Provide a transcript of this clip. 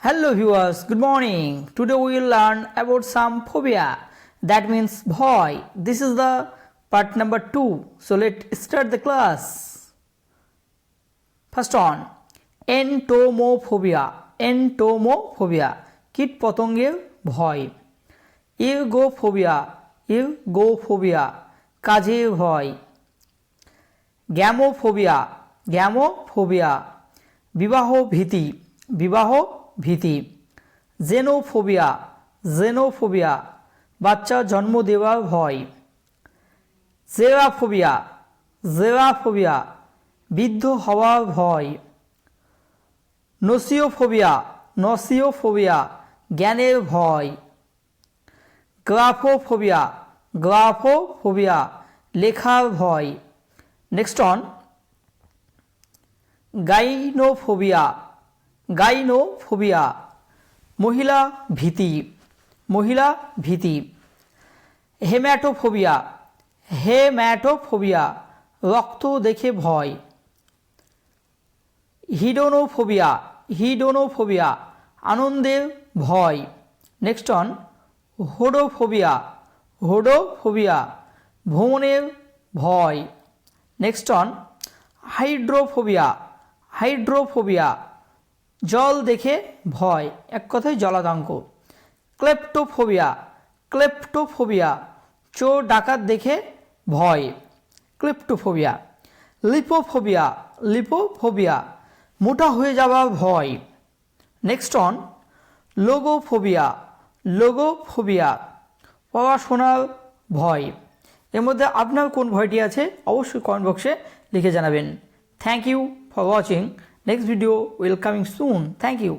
Hello viewers, good morning. Today we will learn about some phobia. That means bhoy. This is the part number 2. So let's start the class. First one, entomophobia. Entomophobia. কীট পতঙ্গের ভয়। ইরগোফোবিয়া কাজের ভয়। গ্যামোফোবিয়া বিবাহ ভীতি। Xenophobia বাচ্চা জন্ম দেওয়ার ভয়। জেরাফোবিয়া বৃদ্ধ হওয়ার ভয়। নসিওফোবিয়া জ্ঞানের ভয়। গ্রাফোফোবিয়া লেখার ভয়। নেক্সট অন, গাইনোফোবিয়া মহিলা ভীতি। হেম্যাটোফোবিয়া রক্ত দেখে ভয়। হিডোনোফোবিয়া আনন্দের ভয়। নেক্সট অন, হোডোফোবিয়া ভ্রমণের ভয়। নেক্সট অন, হাইড্রোফোবিয়া জল দেখে ভয়, এক কথায় জলাতঙ্ক। ক্লেপ্টোফোবিয়া চোর ডাকাত দেখে ভয়, ক্লেপ্টোফোবিয়া। লিপোফোবিয়া মোটা হয়ে যাওয়ার ভয়। নেক্সট অন, লোগোফোবিয়া পড়াশোনার ভয়। এর মধ্যে আপনার কোন ভয়টি আছে অবশ্যই কমেন্ট বক্সে লিখে জানাবেন। Thank you for watching. Next video will coming soon. Thank you.